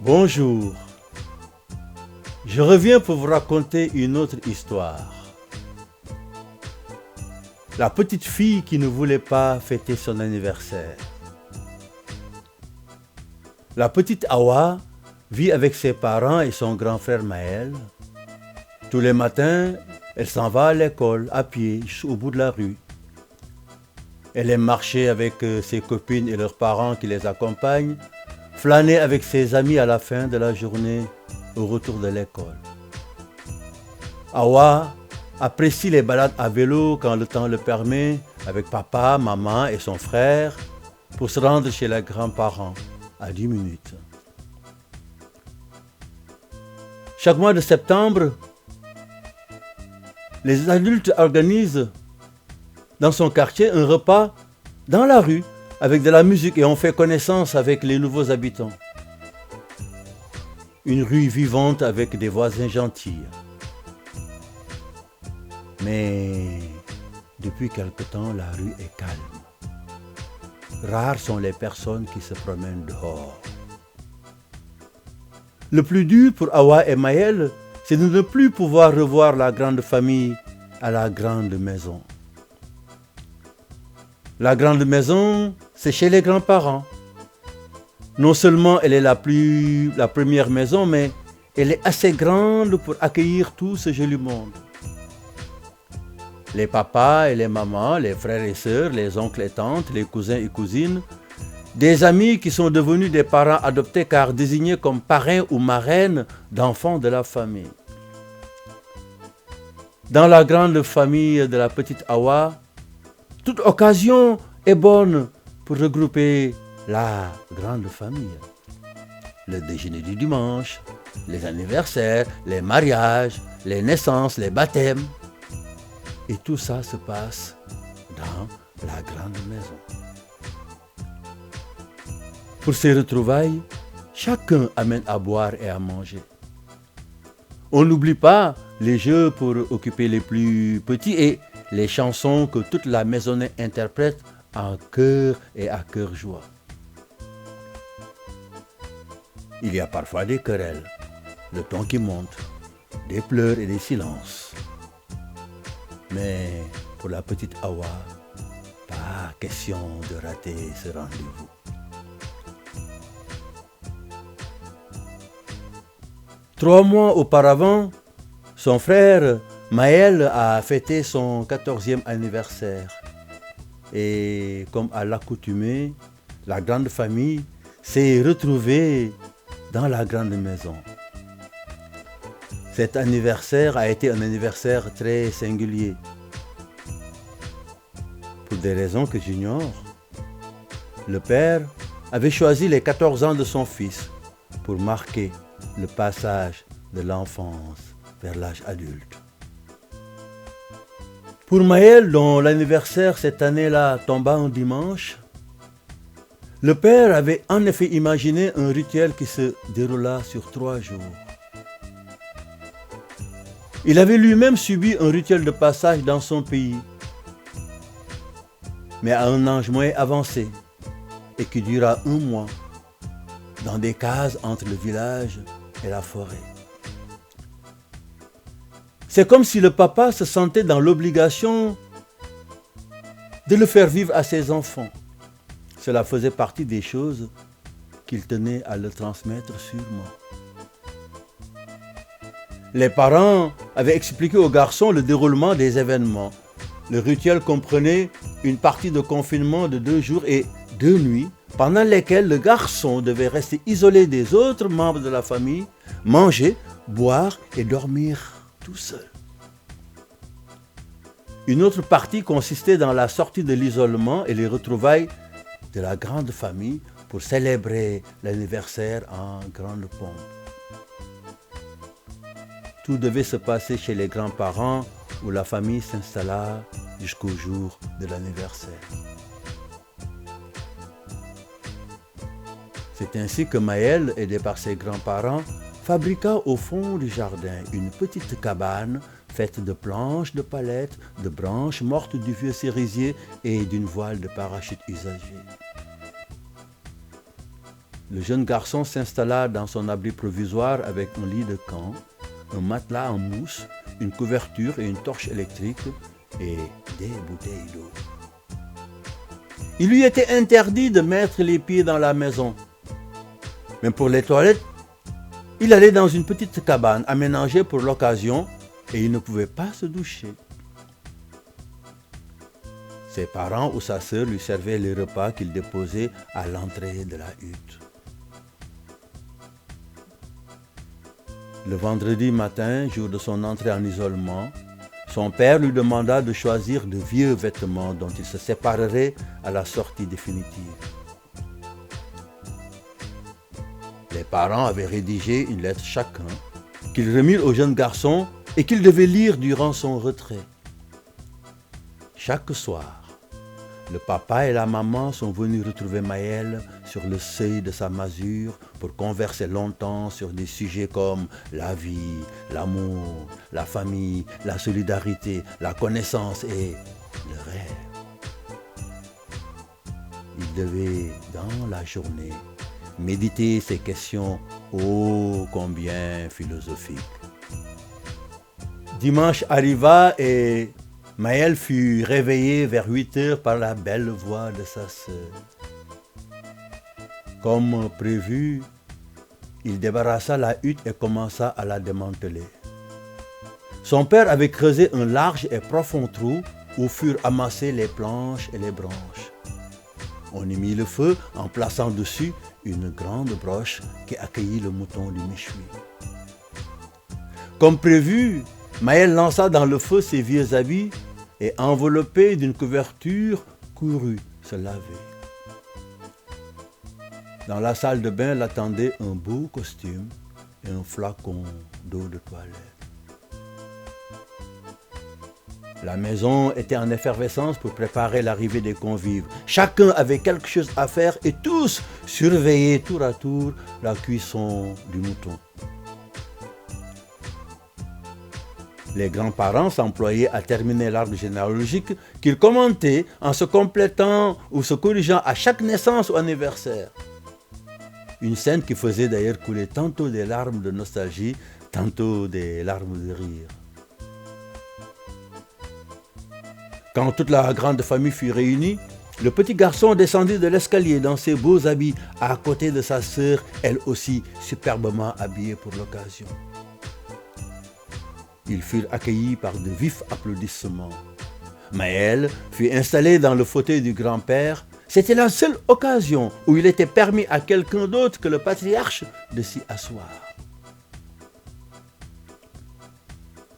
Bonjour, je reviens pour vous raconter une autre histoire. La petite fille qui ne voulait pas fêter son anniversaire. La petite Awa vit avec ses parents et son grand frère Maël. Tous les matins, elle s'en va à l'école à pied au bout de la rue. Elle aime marcher avec ses copines et leurs parents qui les accompagnent, flâner avec ses amis à la fin de la journée au retour de l'école. Awa apprécie les balades à vélo quand le temps le permet avec papa, maman et son frère pour se rendre chez les grands-parents à 10 minutes. Chaque mois de septembre, les adultes organisent dans son quartier un repas dans la rue avec de la musique et on fait connaissance avec les nouveaux habitants. Une rue vivante avec des voisins gentils. Mais depuis quelque temps, la rue est calme. Rares sont les personnes qui se promènent dehors. Le plus dur pour Awa et Maël, c'est de ne plus pouvoir revoir la grande famille à la grande maison. La grande maison, c'est chez les grands-parents. Non seulement elle est la première maison, mais elle est assez grande pour accueillir tout ce joli monde. Les papas et les mamans, les frères et sœurs, les oncles et tantes, les cousins et cousines, des amis qui sont devenus des parents adoptés car désignés comme parrains ou marraines d'enfants de la famille. Dans la grande famille de la petite Awa, toute occasion est bonne pour regrouper la grande famille. Le déjeuner du dimanche, les anniversaires, les mariages, les naissances, les baptêmes. Et tout ça se passe dans la grande maison. Pour ces retrouvailles, chacun amène à boire et à manger. On n'oublie pas les jeux pour occuper les plus petits et les chansons que toute la maisonnée interprète en chœur et à cœur joie. Il y a parfois des querelles, le ton qui monte, des pleurs et des silences. Mais pour la petite Awa, pas question de rater ce rendez-vous. Trois mois auparavant, son frère Maël a fêté son 14e anniversaire. Et comme à l'accoutumée, la grande famille s'est retrouvée dans la grande maison. Cet anniversaire a été un anniversaire très singulier. Pour des raisons que j'ignore, le père avait choisi les 14 ans de son fils pour marquer le passage de l'enfance vers l'âge adulte. Pour Maël, dont l'anniversaire cette année-là tomba un dimanche, le père avait en effet imaginé un rituel qui se déroula sur 3 jours. Il avait lui-même subi un rituel de passage dans son pays, mais à un âge moins avancé, et qui dura 1 mois, dans des cases entre le village et la forêt. C'est comme si le papa se sentait dans l'obligation de le faire vivre à ses enfants. Cela faisait partie des choses qu'il tenait à le transmettre sûrement. Les parents avaient expliqué aux garçons le déroulement des événements. Le rituel comprenait une partie de confinement de 2 jours et 2 nuits, pendant lesquelles le garçon devait rester isolé des autres membres de la famille, manger, boire et dormir tout seul. Une autre partie consistait dans la sortie de l'isolement et les retrouvailles de la grande famille pour célébrer l'anniversaire en grande pompe. Tout devait se passer chez les grands-parents où la famille s'installa jusqu'au jour de l'anniversaire. C'est ainsi que Maël, aidé par ses grands-parents, fabriqua au fond du jardin une petite cabane faite de planches de palette, de branches mortes du vieux cerisier et d'une voile de parachute usagée. Le jeune garçon s'installa dans son abri provisoire avec un lit de camp, un matelas en mousse, une couverture et une torche électrique et des bouteilles d'eau. Il lui était interdit de mettre les pieds dans la maison. Mais pour les toilettes, il allait dans une petite cabane aménagée pour l'occasion et il ne pouvait pas se doucher. Ses parents ou sa sœur lui servaient les repas qu'il déposait à l'entrée de la hutte. Le vendredi matin, jour de son entrée en isolement, son père lui demanda de choisir de vieux vêtements dont il se séparerait à la sortie définitive. Les parents avaient rédigé une lettre chacun qu'ils remirent au jeune garçon et qu'il devait lire durant son retrait. Chaque soir, le papa et la maman sont venus retrouver Maël sur le seuil de sa masure pour converser longtemps sur des sujets comme la vie, l'amour, la famille, la solidarité, la connaissance et le rêve. Ils devaient, dans la journée, méditer ces questions ô combien philosophiques. Dimanche arriva et Maël fut réveillé vers 8 heures par la belle voix de sa sœur. Comme prévu, il débarrassa la hutte et commença à la démanteler. Son père avait creusé un large et profond trou où furent amassées les planches et les branches. On y mit le feu en plaçant dessus une grande broche qui accueillit le mouton du méchoui. Comme prévu, Maël lança dans le feu ses vieux habits et enveloppé d'une couverture, courut se laver. Dans la salle de bain l'attendait un beau costume et un flacon d'eau de toilette. La maison était en effervescence pour préparer l'arrivée des convives. Chacun avait quelque chose à faire et tous surveillaient tour à tour la cuisson du mouton. Les grands-parents s'employaient à terminer l'arbre généalogique qu'ils commentaient en se complétant ou se corrigeant à chaque naissance ou anniversaire. Une scène qui faisait d'ailleurs couler tantôt des larmes de nostalgie, tantôt des larmes de rire. Quand toute la grande famille fut réunie, le petit garçon descendit de l'escalier dans ses beaux habits à côté de sa sœur, elle aussi superbement habillée pour l'occasion. Ils furent accueillis par de vifs applaudissements. Maël fut installé dans le fauteuil du grand-père. C'était la seule occasion où il était permis à quelqu'un d'autre que le patriarche de s'y asseoir.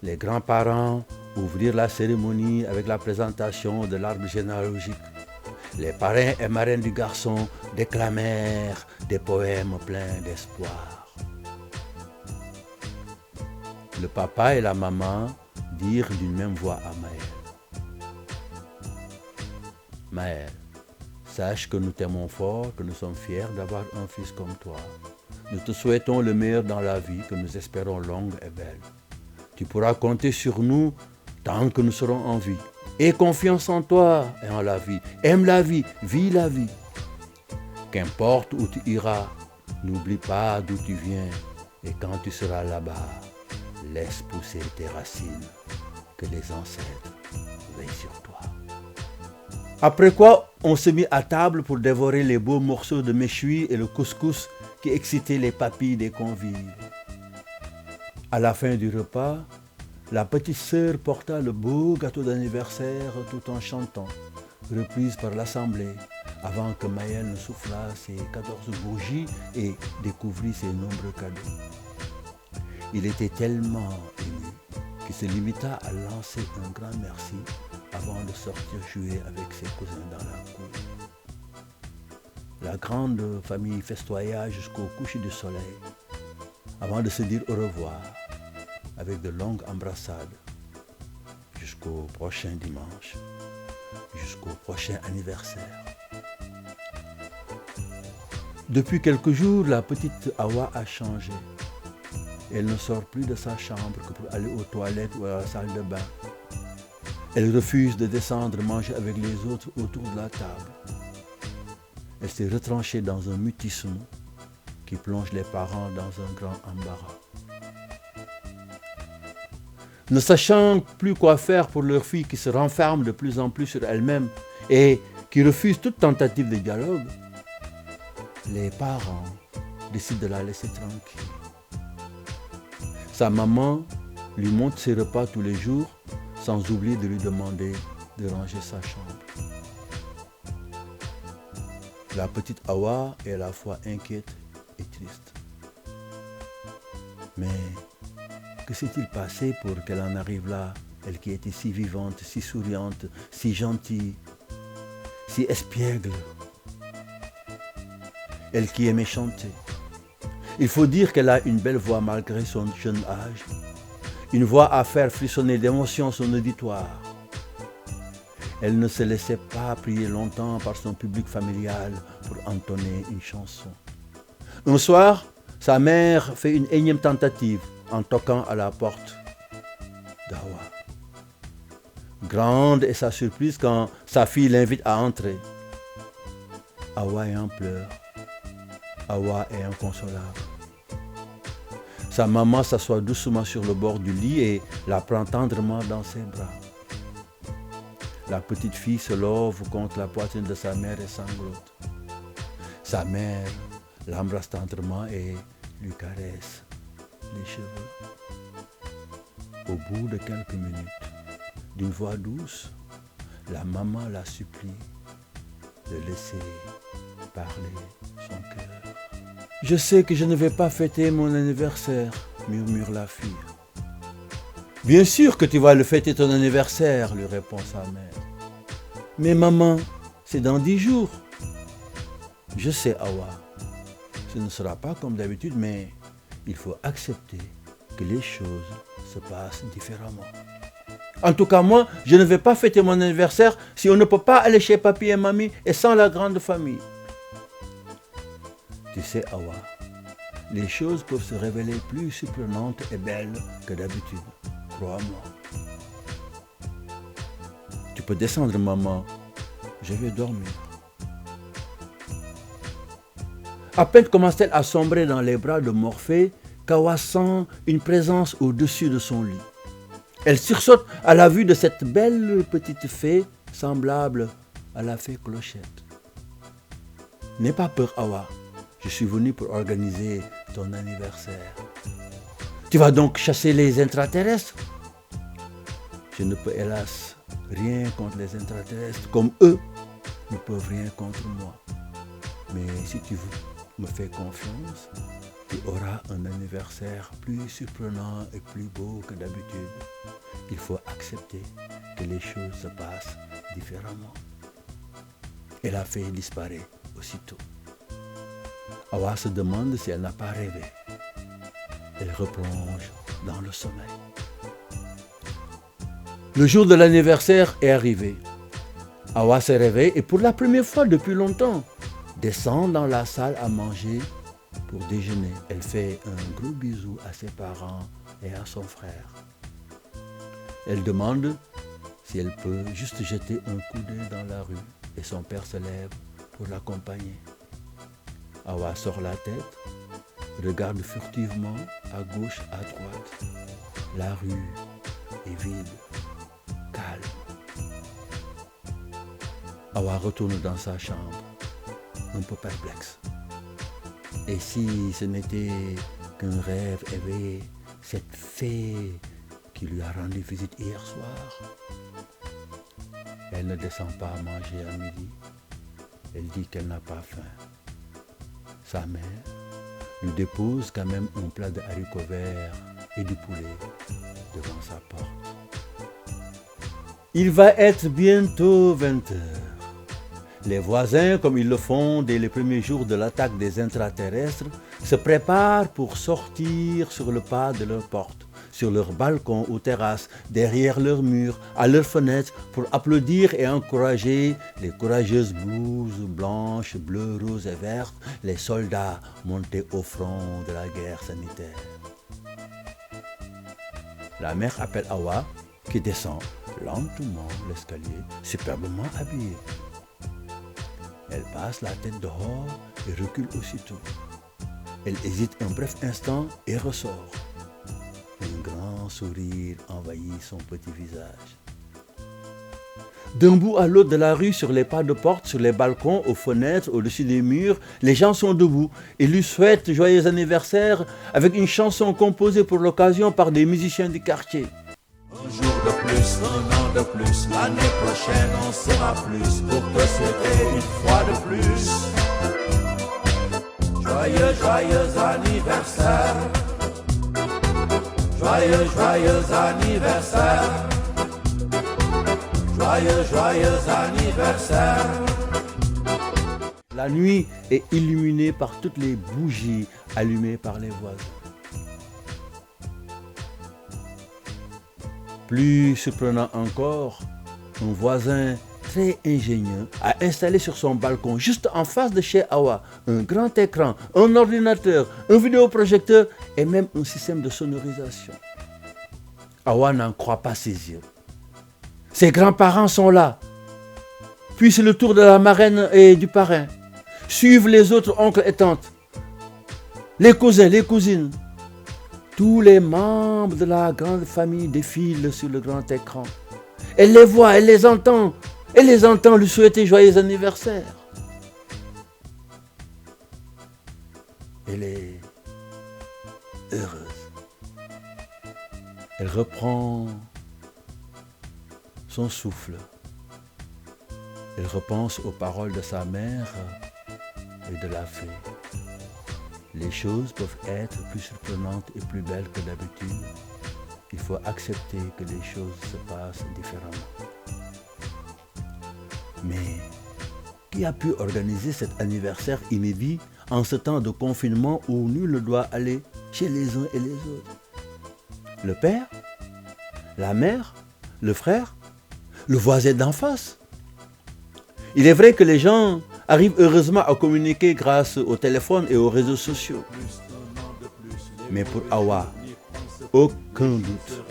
Les grands-parents ouvrirent la cérémonie avec la présentation de l'arbre généalogique. Les parrains et marraines du garçon déclamèrent des poèmes pleins d'espoir. Le papa et la maman dirent d'une même voix à Maël: Maël, sache que nous t'aimons fort, que nous sommes fiers d'avoir un fils comme toi. Nous te souhaitons le meilleur dans la vie, que nous espérons longue et belle. Tu pourras compter sur nous tant que nous serons en vie. Aie confiance en toi et en la vie. Aime la vie, vis la vie. Qu'importe où tu iras, n'oublie pas d'où tu viens. Et quand tu seras là-bas, laisse pousser tes racines, que les ancêtres veillent sur toi. Après quoi, on se mit à table pour dévorer les beaux morceaux de méchoui et le couscous qui excitaient les papilles des convives. À la fin du repas, la petite sœur porta le beau gâteau d'anniversaire tout en chantant, reprise par l'assemblée, avant que Maël ne soufflât ses 14 bougies et découvrît ses nombreux cadeaux. Il était tellement ému qu'il se limita à lancer un grand merci avant de sortir jouer avec ses cousins dans la cour. La grande famille festoya jusqu'au coucher du soleil, avant de se dire au revoir avec de longues embrassades, jusqu'au prochain dimanche, jusqu'au prochain anniversaire. Depuis quelques jours, la petite Awa a changé. Elle ne sort plus de sa chambre que pour aller aux toilettes ou à la salle de bain. Elle refuse de descendre manger avec les autres autour de la table. Elle s'est retranchée dans un mutisme qui plonge les parents dans un grand embarras. Ne sachant plus quoi faire pour leur fille qui se renferme de plus en plus sur elle-même et qui refuse toute tentative de dialogue, les parents décident de la laisser tranquille. Sa maman lui montre ses repas tous les jours, sans oublier de lui demander de ranger sa chambre. La petite Hawa est à la fois inquiète et triste. Mais que s'est-il passé pour qu'elle en arrive là, elle qui était si vivante, si souriante, si gentille, si espiègle, elle qui aimait chanter. Il faut dire qu'elle a une belle voix malgré son jeune âge, une voix à faire frissonner d'émotion son auditoire. Elle ne se laissait pas prier longtemps par son public familial pour entonner une chanson. Un soir, sa mère fait une énième tentative en toquant à la porte d'Hawa. Grande est sa surprise quand sa fille l'invite à entrer. Hawa est en pleurs. Hawa est inconsolable. Sa maman s'assoit doucement sur le bord du lit et la prend tendrement dans ses bras. La petite fille se love contre la poitrine de sa mère et sanglote. Sa mère l'embrasse tendrement et lui caresse les cheveux. Au bout de quelques minutes, d'une voix douce, la maman la supplie de laisser parler son cœur. « Je sais que je ne vais pas fêter mon anniversaire, » murmure la fille. « Bien sûr que tu vas le fêter ton anniversaire, » lui répond sa mère. « Mais maman, c'est dans 10 jours. » « Je sais, Hawa, ce ne sera pas comme d'habitude, mais il faut accepter que les choses se passent différemment. En tout cas, moi, je ne vais pas fêter mon anniversaire si on ne peut pas aller chez papy et mamie et sans la grande famille. Tu sais, Hawa, les choses peuvent se révéler plus surprenantes et belles que d'habitude, crois-moi. Tu peux descendre, maman, je vais dormir. À peine commence-t-elle à sombrer dans les bras de Morphée qu'Hawa sent une présence au-dessus de son lit. Elle sursaute à la vue de cette belle petite fée semblable à la fée Clochette. « N'aie pas peur, Hawa, je suis venu pour organiser ton anniversaire. Tu vas donc chasser les intraterrestres? Je ne peux hélas rien contre les intraterrestres, comme eux ne peuvent rien contre moi. Mais si tu me fais confiance, tu auras un anniversaire plus surprenant et plus beau que d'habitude. Il faut accepter que les choses se passent différemment. » Et la fée disparaît aussitôt. Hawa se demande si elle n'a pas rêvé. Elle replonge dans le sommeil. Le jour de l'anniversaire est arrivé. Hawa se réveille et pour la première fois depuis longtemps, descend dans la salle à manger pour déjeuner. Elle fait un gros bisou à ses parents et à son frère. Elle demande si elle peut juste jeter un coup d'œil dans la rue et son père se lève pour l'accompagner. Hawa sort la tête, regarde furtivement à gauche, à droite. La rue est vide, calme. Hawa retourne dans sa chambre, un peu perplexe. Et si ce n'était qu'un rêve éveillé, cette fée qui lui a rendu visite hier soir? Elle ne descend pas à manger à midi. Elle dit qu'elle n'a pas faim. Sa mère lui dépose quand même un plat de haricots verts et du poulet devant sa porte. Il va être bientôt 20 heures. Les voisins, comme ils le font dès les premiers jours de l'attaque des intraterrestres, se préparent pour sortir sur le pas de leur porte, sur leur balcon ou terrasse, derrière leurs murs, à leurs fenêtres, pour applaudir et encourager les courageuses blouses blanches, bleues, roses et vertes, les soldats montés au front de la guerre sanitaire. La mère appelle Hawa, qui descend lentement l'escalier, superbement habillée. Elle passe la tête dehors et recule aussitôt. Elle hésite un bref instant et ressort. Un grand sourire envahit son petit visage. D'un bout à l'autre de la rue, sur les pas de porte, sur les balcons, aux fenêtres, au-dessus des murs, les gens sont debout et lui souhaitent joyeux anniversaire avec une chanson composée pour l'occasion par des musiciens du quartier. Un jour de plus, un an de plus, l'année prochaine on sera plus pour te souhaiter une fois de plus. Joyeux, joyeux anniversaire. Joyeux, joyeux anniversaire. Joyeux, joyeux anniversaire. La nuit est illuminée par toutes les bougies allumées par les voisins. Plus surprenant encore, un voisin très ingénieux a installé sur son balcon, juste en face de chez Awa, un grand écran, un ordinateur, un vidéoprojecteur et même un système de sonorisation. Awa n'en croit pas ses yeux. Ses grands-parents sont là. Puis c'est le tour de la marraine et du parrain. Suivent les autres oncles et tantes, les cousins, les cousines. Tous les membres de la grande famille défilent sur le grand écran. Elle les voit, elle les entend lui souhaiter joyeux anniversaire. Elle est heureuse. Elle reprend son souffle. Elle repense aux paroles de sa mère et de la fée. Les choses peuvent être plus surprenantes et plus belles que d'habitude. Il faut accepter que les choses se passent différemment. Mais qui a pu organiser cet anniversaire inédit en ce temps de confinement où nul ne doit aller chez les uns et les autres? Le père? La mère? Le frère? Le voisin d'en face? Il est vrai que les gens arrivent heureusement à communiquer grâce au téléphone et aux réseaux sociaux. Mais pour Awa, aucun doute.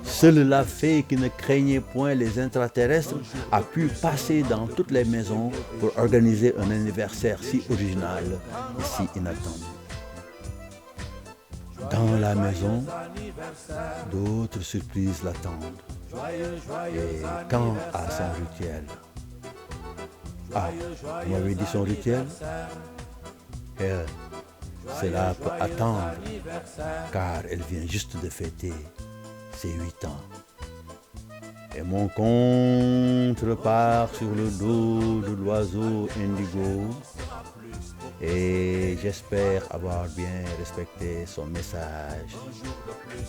Seule la fée qui ne craignait point les extraterrestres a pu passer dans toutes les maisons pour organiser un anniversaire si original et si inattendu. Dans la maison, d'autres surprises l'attendent. Et quant à son rituel, vous m'avez dit son rituel? Cela peut attendre, car elle vient juste de fêter ses 8 ans. Et mon conte repart sur le dos de l'oiseau indigo. Et j'espère avoir bien respecté son message.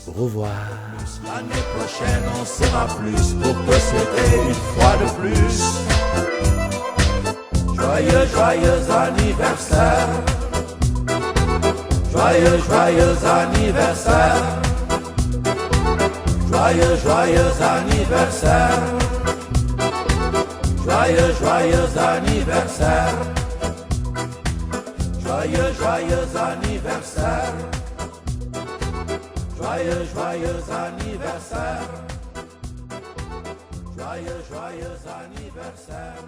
Au revoir. L'année prochaine on sera plus pour te souhaiter une fois de plus. Joyeux, joyeux anniversaire. Joyeux, joyeux anniversaire. Joyeux, joyeux anniversaire. Joyeux, joyeux anniversaire. Joyeux, joyeux anniversaire. Joyeux, joyeux anniversaire. Joyeux, joyeux anniversaire.